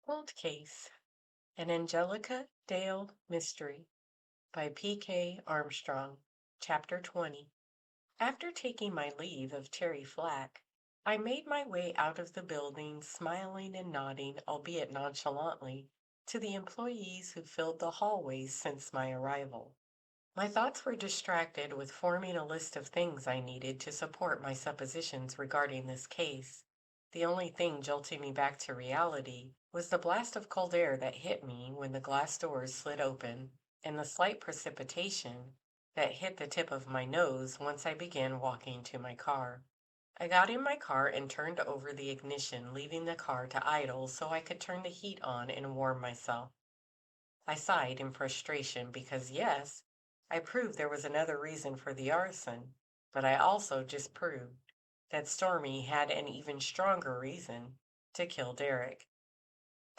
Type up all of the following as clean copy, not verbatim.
Cold Case, an Angelica Dale Mystery by P.K. Armstrong. Chapter 20. After taking my leave of Terry Flack, I made my way out of the building, smiling and nodding, albeit nonchalantly, to the employees who filled the hallways since my arrival. My thoughts were distracted with forming a list of things I needed to support my suppositions regarding this case. The only thing jolting me back to reality was the blast of cold air that hit me when the glass doors slid open, and the slight precipitation that hit the tip of my nose once I began walking to my car. I got in my car and turned over the ignition, leaving the car to idle so I could turn the heat on and warm myself. I sighed in frustration because, yes, I proved there was another reason for the arson, but I also just proved that Stormy had an even stronger reason to kill Derek.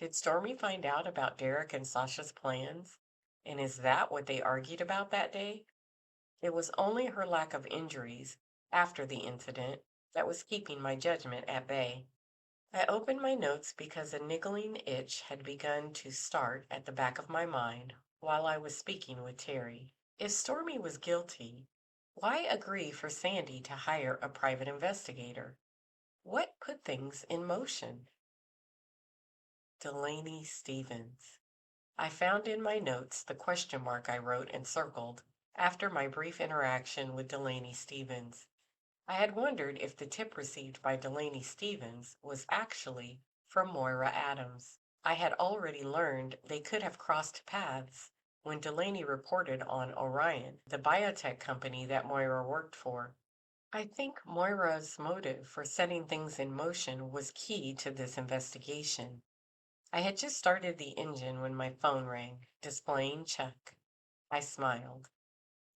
Did Stormy find out about Derek and Sasha's plans? And is that what they argued about that day? It was only her lack of injuries after the incident that was keeping my judgment at bay. I opened my notes because a niggling itch had begun to start at the back of my mind while I was speaking with Terry. If Stormy was guilty, why agree for Sandy to hire a private investigator? What put things in motion? Delaney Stevens. I found in my notes the question mark I wrote and circled after my brief interaction with Delaney Stevens. I had wondered if the tip received by Delaney Stevens was actually from Moira Adams. I had already learned they could have crossed paths when Delaney reported on Orion, the biotech company that Moira worked for. I think Moira's motive for setting things in motion was key to this investigation. I had just started the engine when my phone rang, displaying Chuck. I smiled.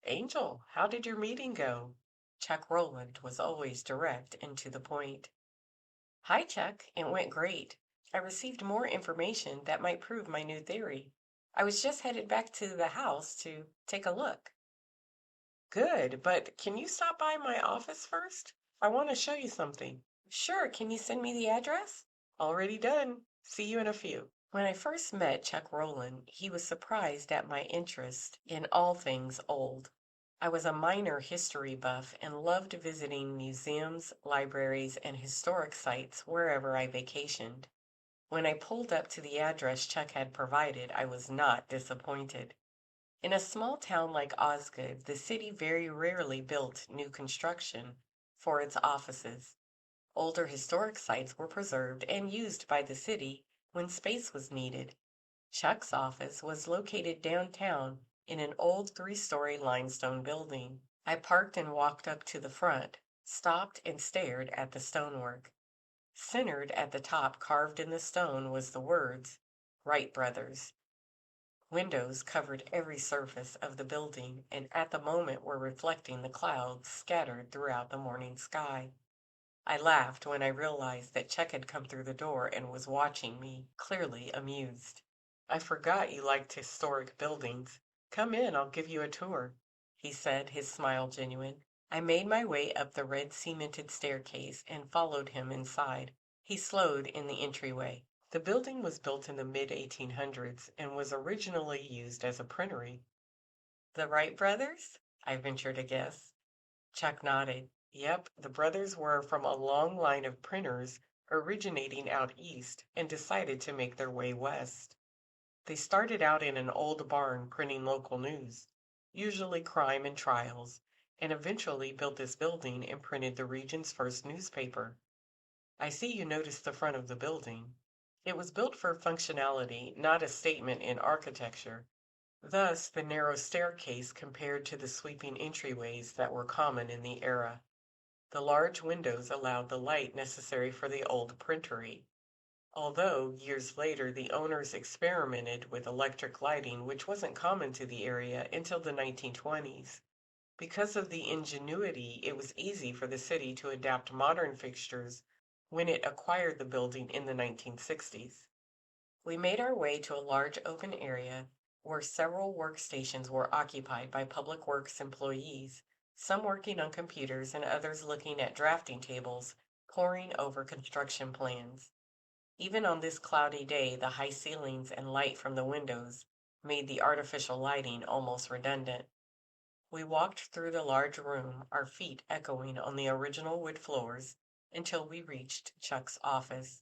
Angel, how did your meeting go? Chuck Roland was always direct and to the point. Hi, Chuck. It went great. I received more information that might prove my new theory. I was just headed back to the house to take a look. Good, but can you stop by my office first? I want to show you something. Sure, can you send me the address? Already done. See you in a few. When I first met Chuck Roland, he was surprised at my interest in all things old. I was a minor history buff and loved visiting museums, libraries, and historic sites wherever I vacationed. When I pulled up to the address Chuck had provided, I was not disappointed. In a small town like Osgood, the city very rarely built new construction for its offices. Older historic sites were preserved and used by the city when space was needed. Chuck's office was located downtown in an old three-story limestone building. I parked and walked up to the front, stopped and stared at the stonework. Centered at the top, carved in the stone, was the words, Wright Brothers. Windows covered every surface of the building and at the moment were reflecting the clouds scattered throughout the morning sky. I laughed when I realized that Chuck had come through the door and was watching me, clearly amused. I forgot you liked historic buildings. Come in, I'll give you a tour, he said, his smile genuine. I made my way up the red cemented staircase and followed him inside. He slowed in the entryway. The building was built in the mid-1800s and was originally used as a printery. The Wright brothers? I ventured a guess. Chuck nodded. Yep, the brothers were from a long line of printers originating out east and decided to make their way west. They started out in an old barn printing local news, usually crime and trials, and eventually built this building and printed the region's first newspaper. I see you noticed the front of the building. It was built for functionality, not a statement in architecture. Thus, the narrow staircase compared to the sweeping entryways that were common in the era. The large windows allowed the light necessary for the old printery, although years later the owners experimented with electric lighting, which wasn't common to the area until the 1920s. Because of the ingenuity, it was easy for the city to adapt modern fixtures when it acquired the building in the 1960s. We made our way to a large open area where several workstations were occupied by public works employees, some working on computers and others looking at drafting tables, poring over construction plans. Even on this cloudy day, the high ceilings and light from the windows made the artificial lighting almost redundant. We walked through the large room, our feet echoing on the original wood floors, until we reached Chuck's office.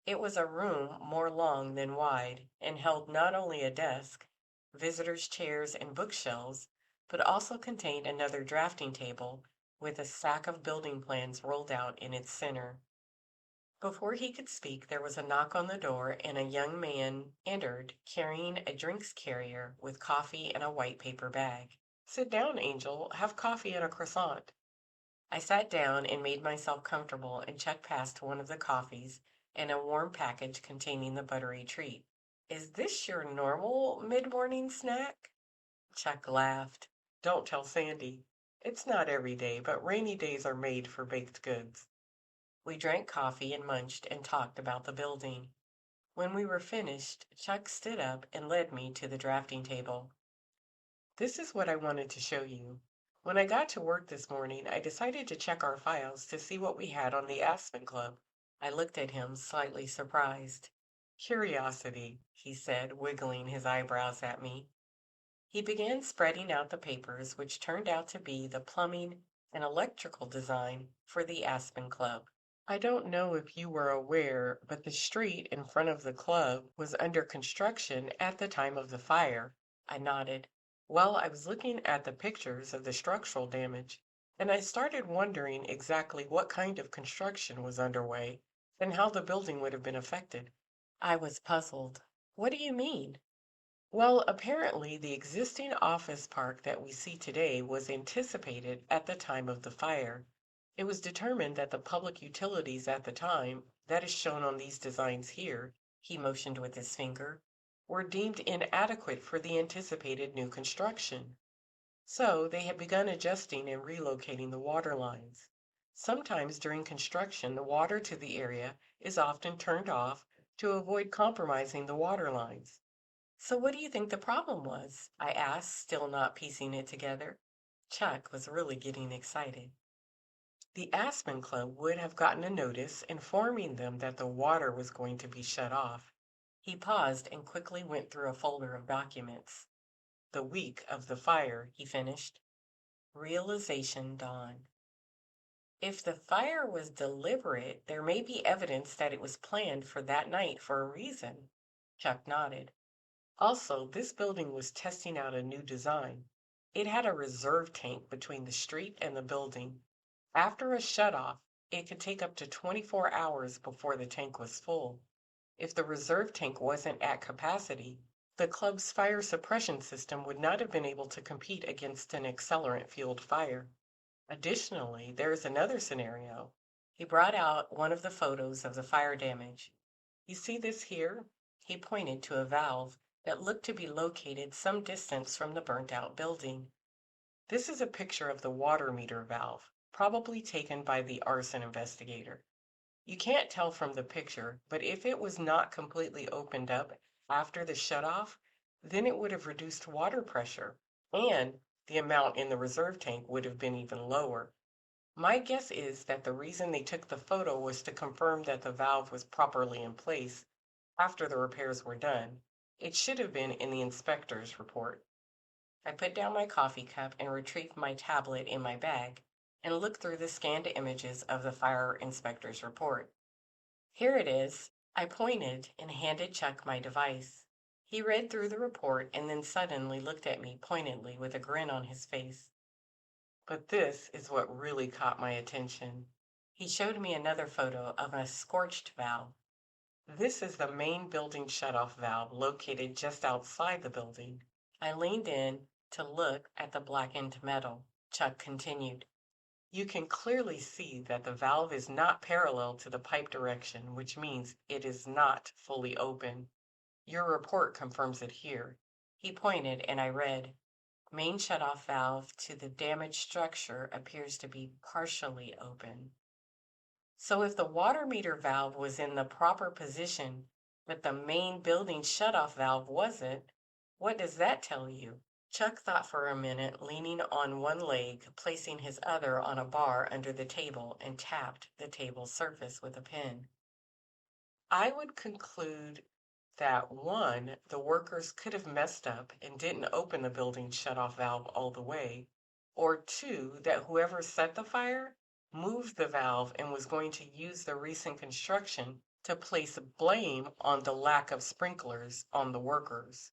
It was a room more long than wide, and held not only a desk, visitors' chairs, and bookshelves, but also contained another drafting table with a stack of building plans rolled out in its center. Before he could speak, there was a knock on the door, and a young man entered, carrying a drinks carrier with coffee and a white paper bag. Sit down, Angel. Have coffee and a croissant. I sat down and made myself comfortable and Chuck passed one of the coffees and a warm package containing the buttery treat. Is this your normal mid-morning snack? Chuck laughed. Don't tell Sandy. It's not every day, but rainy days are made for baked goods. We drank coffee and munched and talked about the building. When we were finished, Chuck stood up and led me to the drafting table. This is what I wanted to show you. When I got to work this morning, I decided to check our files to see what we had on the Aspen Club. I looked at him, slightly surprised. Curiosity, he said, wiggling his eyebrows at me. He began spreading out the papers, which turned out to be the plumbing and electrical design for the Aspen Club. I don't know if you were aware, but the street in front of the club was under construction at the time of the fire. I nodded. Well, I was looking at the pictures of the structural damage, and I started wondering exactly what kind of construction was underway and how the building would have been affected. I was puzzled. What do you mean? Well, apparently the existing office park that we see today was anticipated at the time of the fire. It was determined that the public utilities at the time, that is shown on these designs here, he motioned with his finger, were deemed inadequate for the anticipated new construction. So they had begun adjusting and relocating the water lines. Sometimes during construction, the water to the area is often turned off to avoid compromising the water lines. So what do you think the problem was? I asked, still not piecing it together. Chuck was really getting excited. The Aspen Club would have gotten a notice informing them that the water was going to be shut off. He paused and quickly went through a folder of documents. The week of the fire, he finished. Realization dawned. If the fire was deliberate, there may be evidence that it was planned for that night for a reason. Chuck nodded. Also, this building was testing out a new design. It had a reserve tank between the street and the building. After a shutoff, it could take up to 24 hours before the tank was full. If the reserve tank wasn't at capacity, the club's fire suppression system would not have been able to compete against an accelerant-fueled fire. Additionally, there is another scenario. He brought out one of the photos of the fire damage. You see this here? He pointed to a valve that looked to be located some distance from the burnt-out building. This is a picture of the water meter valve, probably taken by the arson investigator. You can't tell from the picture, but if it was not completely opened up after the shutoff, then it would have reduced water pressure, and the amount in the reserve tank would have been even lower. My guess is that the reason they took the photo was to confirm that the valve was properly in place after the repairs were done. It should have been in the inspector's report. I put down my coffee cup and retrieved my tablet in my bag and looked through the scanned images of the fire inspector's report. Here it is. I pointed and handed Chuck my device. He read through the report and then suddenly looked at me pointedly with a grin on his face. But this is what really caught my attention. He showed me another photo of a scorched valve. This is the main building shutoff valve located just outside the building. I leaned in to look at the blackened metal. Chuck continued. You can clearly see that the valve is not parallel to the pipe direction, which means it is not fully open. Your report confirms it here. He pointed and I read, main shutoff valve to the damaged structure appears to be partially open. So if the water meter valve was in the proper position, but the main building shutoff valve wasn't, what does that tell you? Chuck thought for a minute, leaning on one leg, placing his other on a bar under the table, and tapped the table's surface with a pen. I would conclude that one, the workers could have messed up and didn't open the building shut-off valve all the way, or two, that whoever set the fire moved the valve and was going to use the recent construction to place blame on the lack of sprinklers on the workers.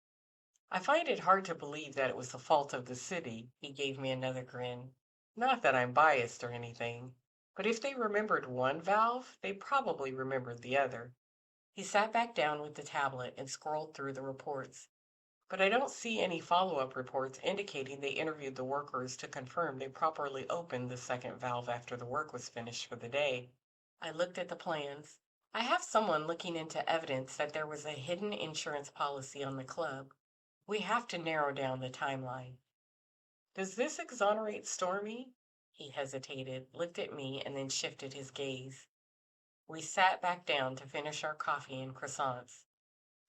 I find it hard to believe that it was the fault of the city. He gave me another grin. Not that I'm biased or anything, but if they remembered one valve, they probably remembered the other. He sat back down with the tablet and scrolled through the reports. But I don't see any follow-up reports indicating they interviewed the workers to confirm they properly opened the second valve after the work was finished for the day. I looked at the plans. I have someone looking into evidence that there was a hidden insurance policy on the club. We have to narrow down the timeline. Does this exonerate Stormie? He hesitated, looked at me, and then shifted his gaze. We sat back down to finish our coffee and croissants.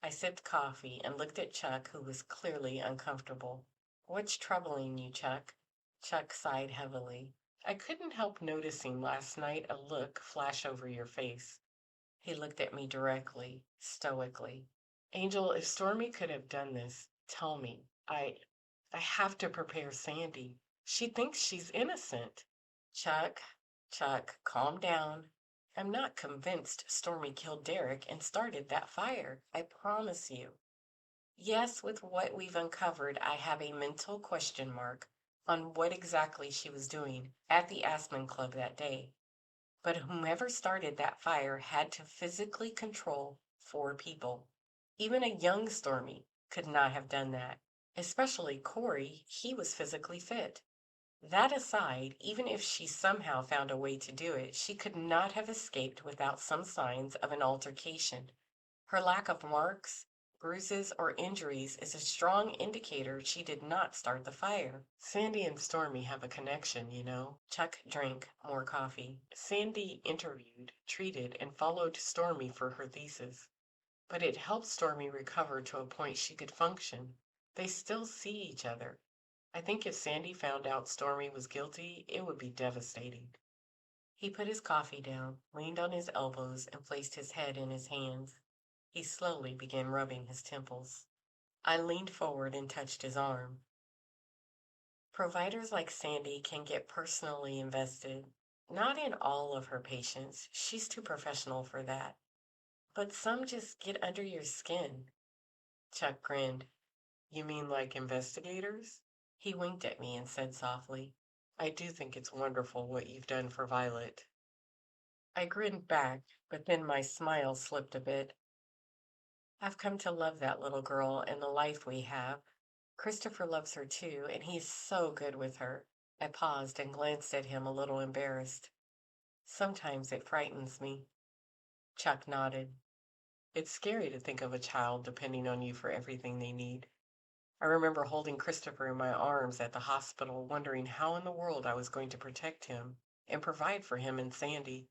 I sipped coffee and looked at Chuck, who was clearly uncomfortable. What's troubling you, Chuck? Chuck sighed heavily. I couldn't help noticing last night a look flash over your face. He looked at me directly, stoically. Angel, if Stormie could have done this, tell me. I have to prepare Sandy. She thinks she's innocent. Chuck, Chuck, calm down. I'm not convinced Stormie killed Derek and started that fire. I promise you. Yes, with what we've uncovered, I have a mental question mark on what exactly she was doing at the Aspen Club that day. But whomever started that fire had to physically control four people. Even a young Stormie could not have done that, especially Corey. He was physically fit. That aside, even if she somehow found a way to do it, she could not have escaped without some signs of an altercation. Her lack of marks, bruises, or injuries is a strong indicator she did not start the fire. Sandy and Stormie have a connection, you know. Chuck drank more coffee. Sandy interviewed, treated, and followed Stormie for her thesis. But it helped Stormie recover to a point she could function. They still see each other. I think if Sandy found out Stormie was guilty, it would be devastating. He put his coffee down, leaned on his elbows, and placed his head in his hands. He slowly began rubbing his temples. I leaned forward and touched his arm. Providers like Sandy can get personally invested. Not in all of her patients, she's too professional for that. But some just get under your skin. Chuck grinned. You mean like investigators? He winked at me and said softly, I do think it's wonderful what you've done for Violet. I grinned back, but then my smile slipped a bit. I've come to love that little girl and the life we have. Christopher loves her too, and he's so good with her. I paused and glanced at him a little embarrassed. Sometimes it frightens me. Chuck nodded. It's scary to think of a child depending on you for everything they need. I remember holding Christopher in my arms at the hospital, wondering how in the world I was going to protect him and provide for him and Sandy.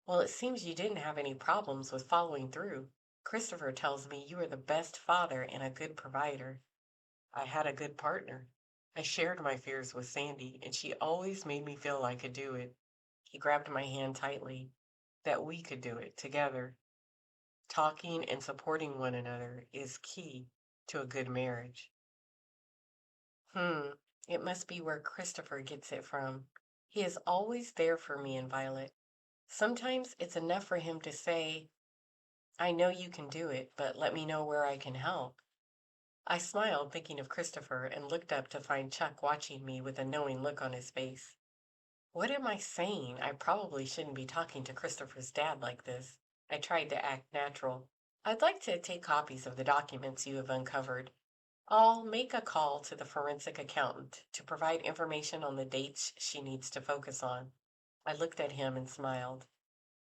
Well, it seems you didn't have any problems with following through. Christopher tells me you are the best father and a good provider. I had a good partner. I shared my fears with Sandy, and she always made me feel I could do it. He grabbed my hand tightly, that we could do it together. Talking and supporting one another is key to a good marriage. Hmm, it must be where Christopher gets it from. He is always there for me and Violet. Sometimes it's enough for him to say, I know you can do it, but let me know where I can help. I smiled, thinking of Christopher, and looked up to find Chuck watching me with a knowing look on his face. What am I saying? I probably shouldn't be talking to Christopher's dad like this. I tried to act natural. I'd like to take copies of the documents you have uncovered. I'll make a call to the forensic accountant to provide information on the dates she needs to focus on. I looked at him and smiled.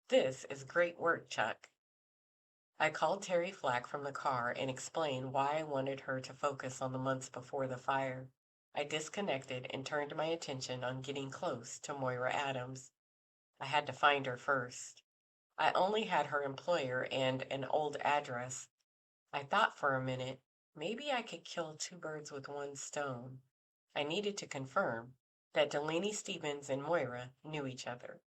This is great work, Chuck. I called Terry Flack from the car and explained why I wanted her to focus on the months before the fire. I disconnected and turned my attention on getting close to Moira Adams. I had to find her first. I only had her employer and an old address. I thought for a minute, maybe I could kill two birds with one stone. I needed to confirm that Delaney Stevens and Moira knew each other.